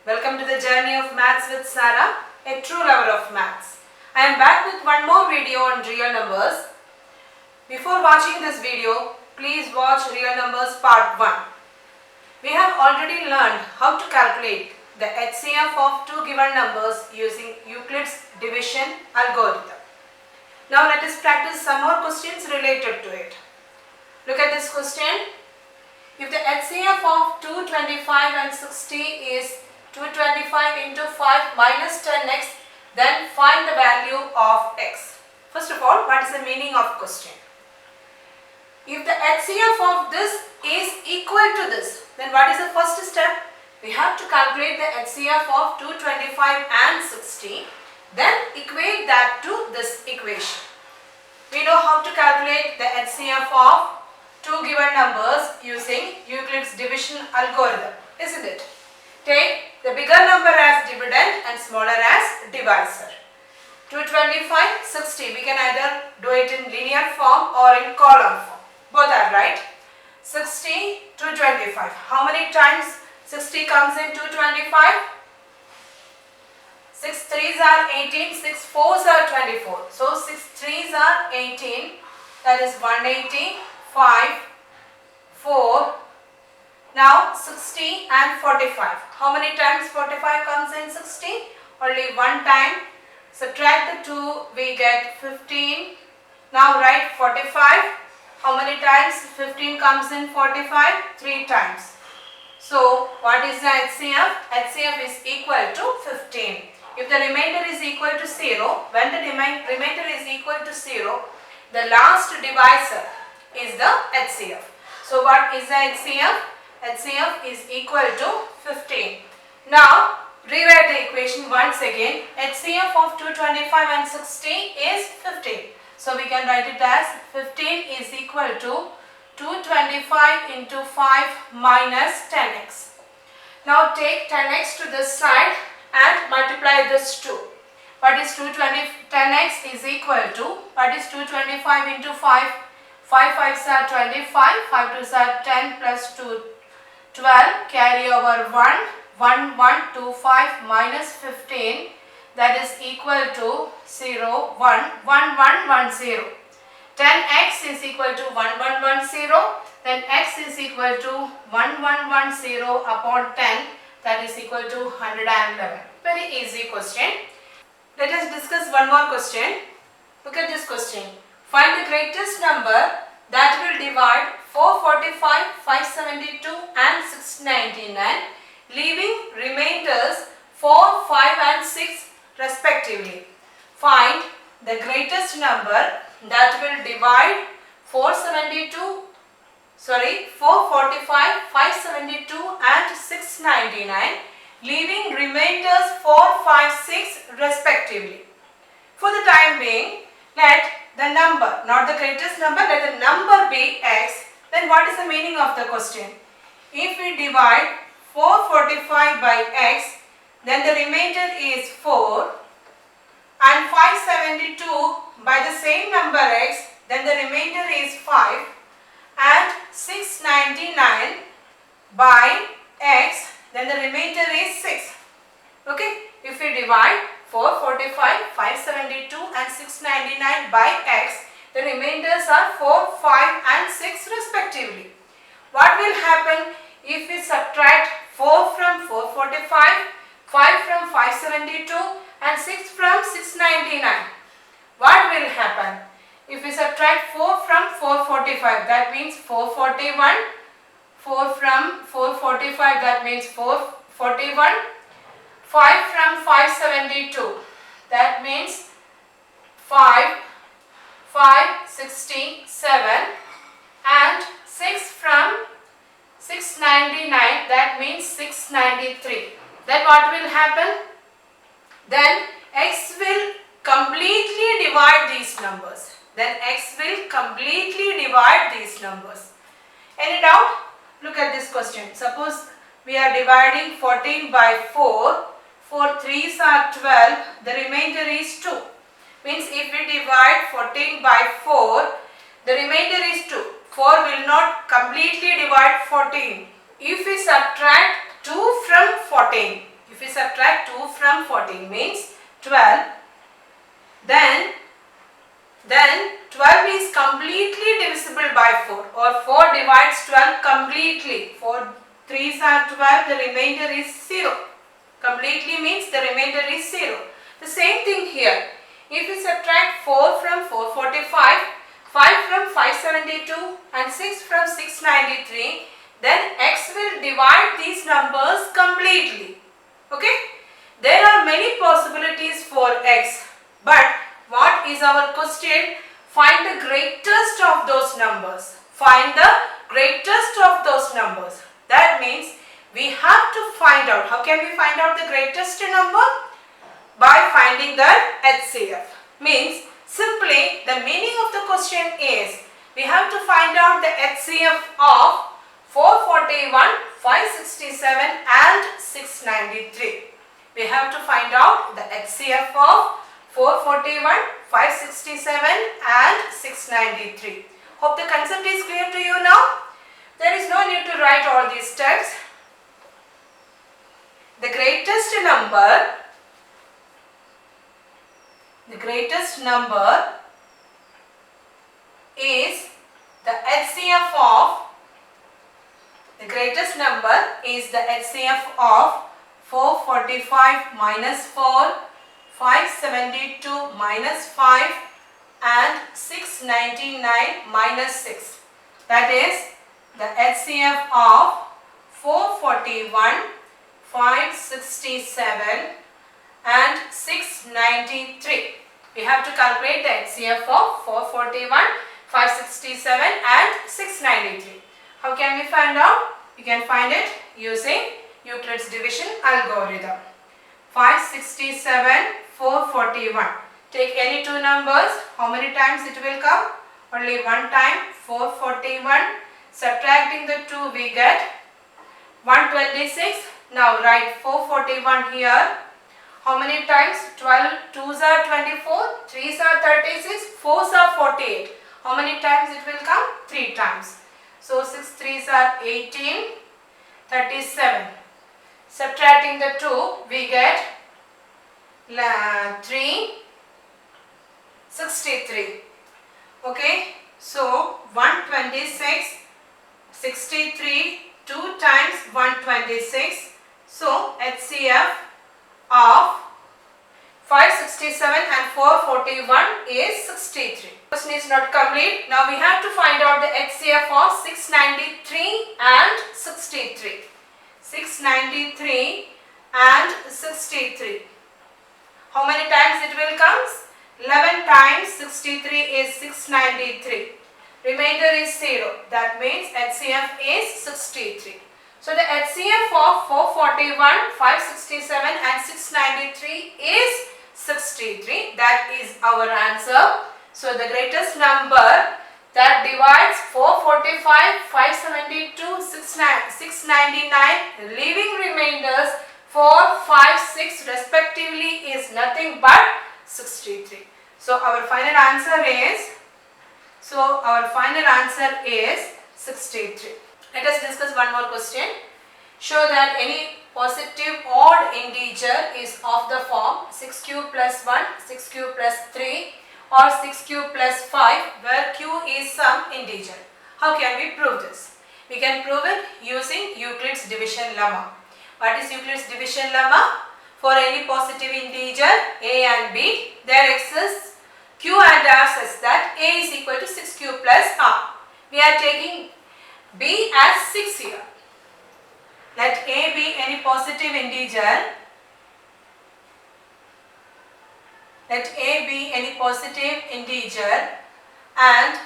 Welcome to the journey of maths with Sarah, a true lover of maths. I am back with one more video on real numbers. Before watching this video, please watch real numbers part 1. We have already learned how to calculate the HCF of two given numbers using Euclid's division algorithm. Now let us practice some more questions related to it. Look at this question. If the HCF of 225 and 60 is 225 into 5 minus 10x, then find the value of x. First of all, what is the meaning of question? If the HCF of this is equal to this, then what is the first step? We have to calculate the HCF of 225 and 60, then equate that to this equation. We know how to calculate the HCF of two given numbers using Euclid's division algorithm, isn't it? Take the bigger number as dividend and smaller as divisor. 225, 60, we can either do it in linear form or in column form. Both are right. 60, 225. How many times 60 comes in 225? 6 3s are 18, 6 4s are 24. So 6 3s are 18, that is 180. 5, 4, now 60 and 45. How many times 45 comes in 60? Only one time. Subtract the 2, we get 15. Now write 45. How many times 15 comes in 45? 3 times. So what is the HCF? HCF is equal to 15. If the remainder is equal to 0, when the remainder is equal to 0, the last divisor is the HCF. So what is the HCF? HCF is equal to 15. Now rewrite the equation once again. HCF of 225 and 60 is 15. So we can write it as 15 is equal to 225 into 5 minus 10x. Now take 10x to this side and multiply this 2. What is 10x is equal to? What is 225 into 5? 5 5s are 25, 5 2s are 10 plus 2, 12, carry over 1, 1, 1, 2, 5 minus 15, that is equal to 0, 1, 1, 1, 1, 0. 10x is equal to 1, 1, 1, 0, then x is equal to 1, 1, 1, 0 upon 10, that is equal to 111. Very easy question. Let us discuss one more question. Look at this question. Find the greatest number that will divide 445, 572 and 699, leaving remainders 4, 5 and 6 respectively. Find the greatest number that will divide 445, 572 and 699, leaving remainders 4, 5, 6 respectively. For the time being, let the number, not the greatest number, let the number be x. Then what is the meaning of the question? If we divide 445 by x, then the remainder is 4, and 572 by the same number x, then the remainder is 5, and 699 by x, then the remainder is 6. Okay, if we divide 445, 572 and 699 by x, the remainders are 4, 5 and 6 respectively. What will happen if we subtract 4 from 445, 5 from 572 and 6 from 699? What will happen? If we subtract 4 from 445, that means 441, 4 from 445, that means 441, 5 from 572, that means 5, 567, and 6 from 699, that means 693. Then what will happen? Then x will completely divide these numbers. Any doubt? Look at this question. Suppose we are dividing 14 by 4. 4 3s are 12, the remainder is 2. Means if we divide 14 by 4, the remainder is 2. 4 will not completely divide 14. If we subtract 2 from 14, if we subtract 2 from 14 means 12, then 12 is completely divisible by 4, or 4 divides 12 completely. 4 3s are 12, the remainder is 0. Completely means the remainder is 0. The same thing here. If we subtract 4 from 445, 5 from 572 and 6 from 693, then x will divide these numbers completely. Okay? There are many possibilities for x, but what is our question? Find the greatest of those numbers. Find the greatest of those numbers. That means we have to find out. How can we find out the greatest number? By finding the HCF. Means simply the meaning of the question is we have to find out the HCF of 441, 567 and 693. We have to find out the HCF of 441, 567 and 693. Hope the concept is clear to you now. There is no need to write all these steps. The greatest number is the HCF of 445 minus 4, 572 minus 5 and 699 minus 6. That is the HCF of 441, 567 and 693. We have to calculate the HCF of 441, 567 and 693. How can we find out? We can find it using Euclid's division algorithm. 567, 441. Take any two numbers. How many times it will come? Only one time. 441. Subtracting the 2 we get 126. Now write 441 here. How many times? 12 2s are 24, 3s are 36, 4s are 48. How many times it will come? 3 times. So 6 3s are 18, 37. Subtracting the 2 we get 3, 63. Okay. So 126, 63, 2 times 126. So HCF of 567 and 441 is 63. Question is not complete. Now we have to find out the HCF of 693 and 63. 693 and 63. How many times it will come? 11 times 63 is 693. Remainder is 0. That means HCF is 63. So the HCF of 441, 567 and 693 is 63. That is our answer. So the greatest number that divides 445, 572, 699, leaving remainders 4, 5, 6 respectively is nothing but 63. So our final answer is 63. Let us discuss one more question. Show that any positive odd integer is of the form 6 cube plus 1, 6 cube plus 3 or 6 cube plus 5 where q is some integer. How can we prove this? We can prove it using Euclid's division lemma. What is Euclid's division lemma? For any positive integer a and b, there exists q and r such that a is equal to 6 cube plus r. We are taking b as 6 here. Let a be any positive integer. Let a be any positive integer and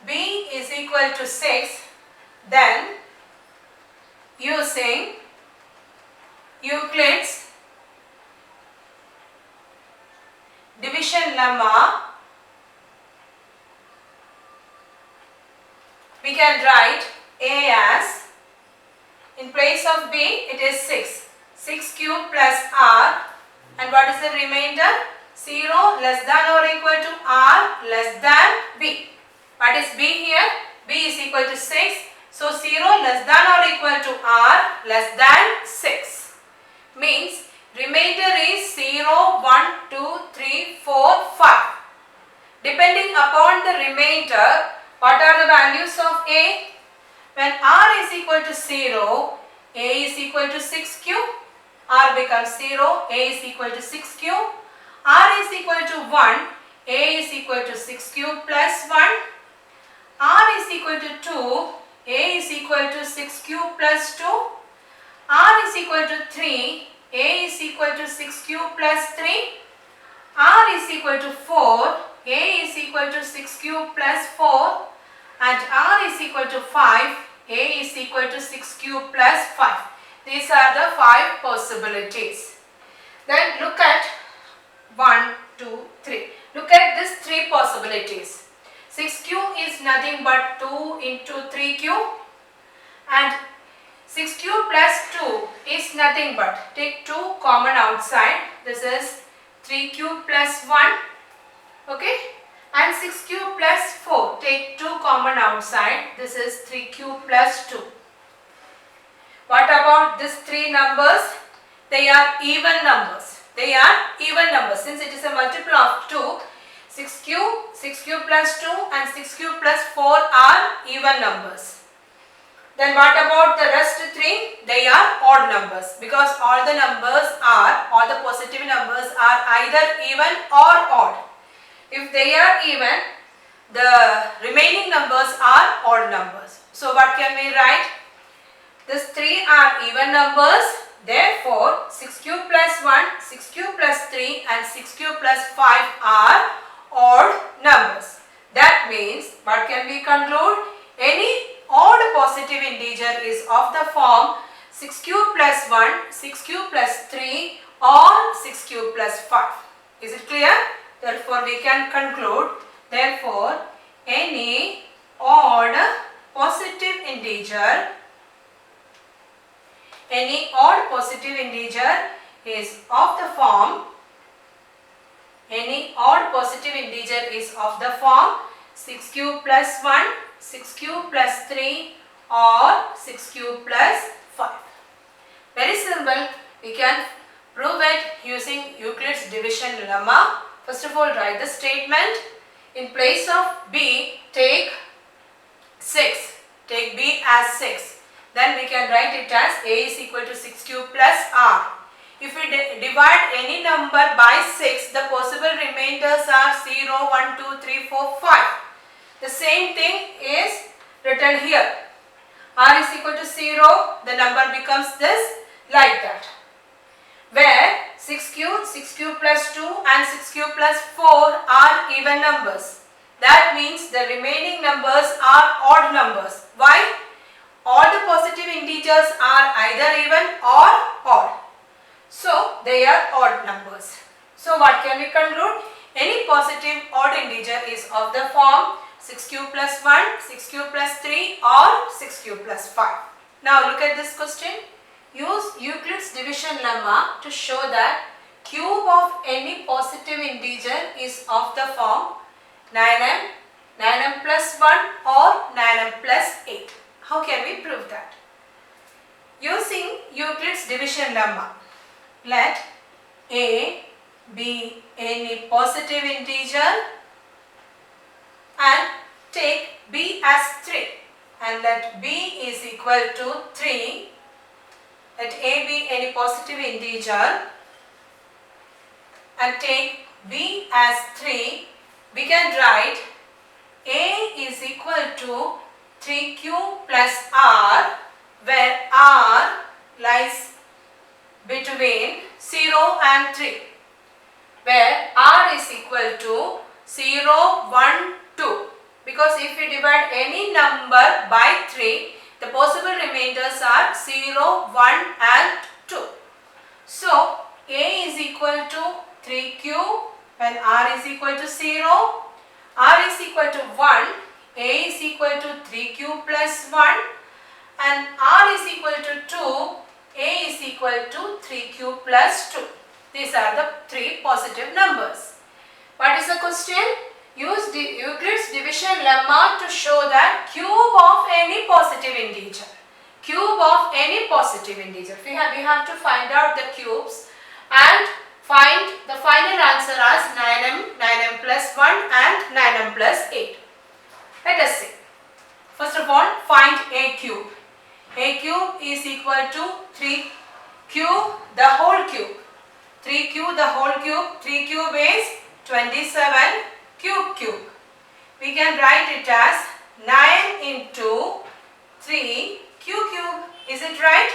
b is equal to 6. Then using Euclid's division lemma, we can write a as, in place of b it is 6. 6 cube plus r, and what is the remainder? 0 less than or equal to r less than b. What is b here? b is equal to 6. So 0 less than or equal to r less than 6. means remainder is 0, 1, 2, 3, 4, 5. Depending upon the remainder, what are the values of A? When R is equal to 0, A is equal to 6Q. R becomes 0, A is equal to 6Q. R is equal to 1, A is equal to 6Q plus 1. R is equal to 2, A is equal to 6Q plus 2. R is equal to 3, A is equal to 6Q plus 3. R is equal to 4, A is equal to 6Q plus 4. And R is equal to 5, A is equal to 6Q plus 5. These are the 5 possibilities. Then look at 1, 2, 3. Look at these 3 possibilities. 6Q is nothing but 2 into 3Q, and 6Q plus 2 is nothing but, take 2 common outside, this is 3Q plus 1, okay, and 6Q plus 4, take 2 common outside, this is 3Q plus 2. What about these 3 numbers? They are even numbers. They are even numbers. Since it is a multiple of 2, 6Q plus 2 and 6Q plus 4 are even numbers. Then what about the rest 3? They are odd numbers, because all the positive numbers are either even or odd. If they are even, the remaining numbers are odd numbers. So what can we write? These 3 are even numbers. Therefore, 6Q plus 1, 6Q plus 3 and 6Q plus 5 are odd numbers. That means, what can we conclude? Any odd positive integer is of the form 6Q plus 1, 6Q plus 3 or 6Q plus 5. Is it clear? Therefore, we can conclude, therefore, any odd positive integer is of the form 6Q plus 1, 6Q plus 3 or 6Q plus 5. Very simple. We can prove it using Euclid's division lemma. First of all, write the statement. In place of B, take 6. Take B as 6. Then we can write it as A is equal to 6Q plus R. If we divide any number by 6, the possible remainders are 0, 1, 2, 3, 4, 5. The same thing is written here. R is equal to 0, the number becomes this, like that. Where 6Q plus 2 and 6Q plus 4 are even numbers. That means the remaining numbers are odd numbers. Why? All the positive integers are either even or odd. So, they are odd numbers. So, what can we conclude? Any positive odd integer is of the form 6Q plus 1, 6Q plus 3 or 6Q plus 5. Now, look at this question. Use Euclid's division lemma to show that cube of any positive integer is of the form 9m, 9m plus 1 or 9m plus 8. How can we prove that? Using Euclid's division lemma, let A be any positive integer and take B as 3, and let B is equal to 3. Let A be any positive integer and take B as 3. We can write A is equal to 3Q plus R, where R lies between 0 and 3, where R is equal to 0, 1, 2. Because if we divide any number by 3, the possible remainders are 0, 1 and 2. So, A is equal to 3Q when R is equal to 0, R is equal to 1, A is equal to 3Q plus 1 and R is equal to 2, A is equal to 3Q plus 2. These are the 3 positive numbers. What is the question? Use Euclid's division lemma to show that cube of any positive integer. cube of any positive integer. We have to find out the cubes and find the final answer as 9m, 9m plus 1 and 9m plus 8. Let us see. First of all, find a cube. A cube is equal to 3q the whole cube. 3q the whole cube. 3 cube is 27 cube. We can write it as 9 into 3 cube. Is it right?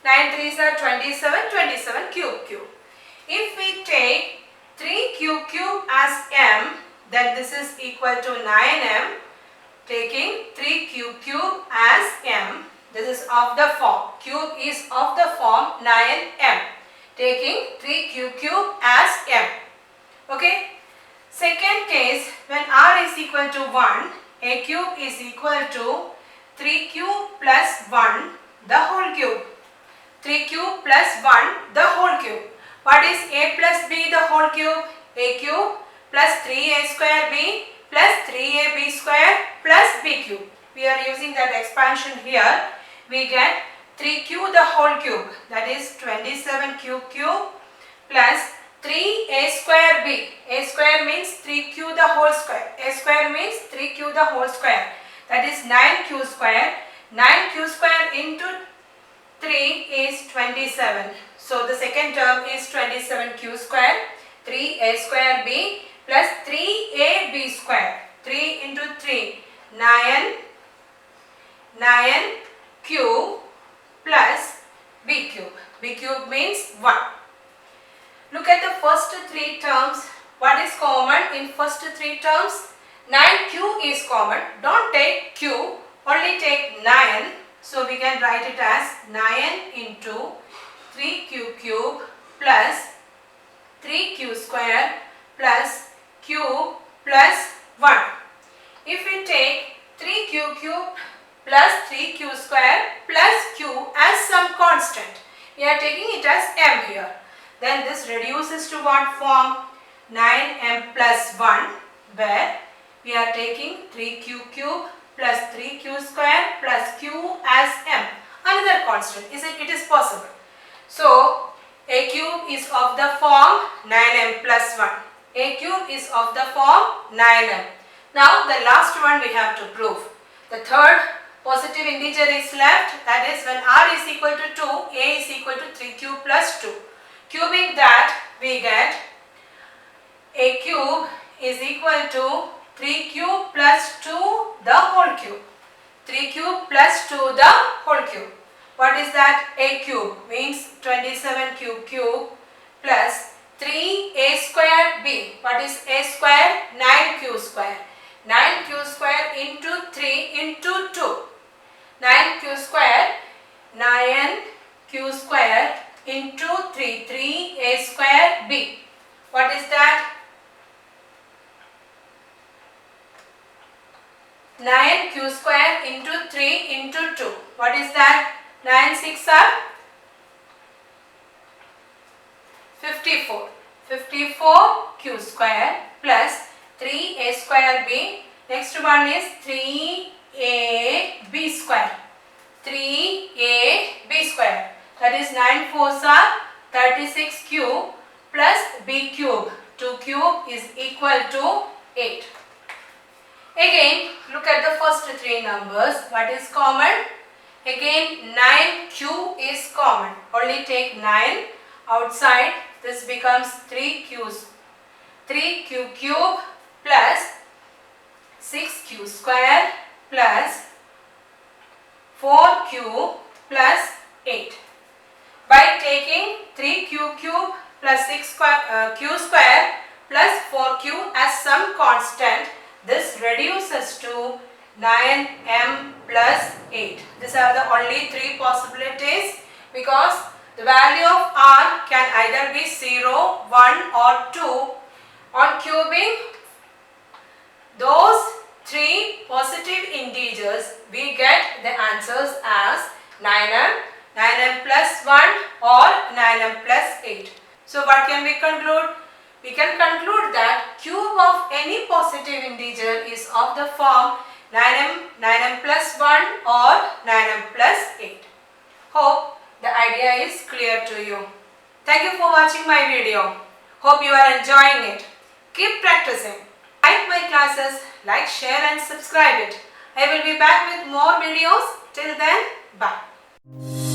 9 3s are 27, 27 cube. If we take 3 cube as m, then this is equal to 9m. Taking 3 cube as m, this is of the form, cube is of the form 9m. Taking 3 cube as m. Okay. Second case, when r is equal to 1, a cube is equal to 3q plus 1 the whole cube. 3q plus 1 the whole cube. What is a plus b the whole cube? A cube plus 3a square b plus 3ab square plus b cube. We are using that expansion here. We get 3q the whole cube, that is 27 cube plus 3a square b. A square means 3q the whole square. A square means 3q the whole square. That is 9q square. 9q square into 3 is 27. So the second term is 27q square. 3a square b plus 3ab square. 3 into 3, 9q plus b cube. B cube means 1. Look at the first 3 terms. What is common in first 3 terms? 9q is common. Don't take q, only take 9. So we can write it as 9 into 3q plus 3q square plus q plus 1. If we take 3q plus 3q square plus q as some constant, we are taking it as m here. Then this reduces to what form? 9m plus 1, where we are taking 3q plus 3q square plus q as m. Another constant. It is possible. So a cube is of the form 9m plus 1. A cube is of the form 9m. Now the last one we have to prove. The third positive integer is left, that is when r is equal to 2, a is equal to 3q plus 2. Cubing that, we get a cube is equal to 3q plus 2 the whole cube. 3q plus 2 the whole cube. What is that? A cube means 27 cube plus 3a square b. What is a square? 9q square. 9q square into 3 into 2. 9q square, 9q square into 3, 3a square b. What is that? 9q square into 3 into 2. What is that? 9 6 are 54. 54q square plus 3a square b. Next one is 3ab square. 3ab square. That is 9 4s are 36q plus b cube. 2 cube is equal to 8. Again, look at the first 3 numbers. What is common? Again, 9q is common. Only take 9 outside. This becomes 3q cube plus 6q square plus 4q plus 8. By taking 3q cube plus 6q square plus 4q as some constant, this reduces to 9m plus 8. These are the only 3 possibilities, because the value of r can either be 0, 1 or 2. On cubing those 3 positive integers, we get the answers as 9m, 9m plus 1 or 9m plus 8. So what can we conclude? We can conclude that cube of any positive integer is of the form 9m plus 1 or 9m plus 8. Hope the idea is clear to you. Thank you for watching my video. Hope you are enjoying it. Keep practicing. Like my classes, like, share and subscribe it. I will be back with more videos. Till then, bye.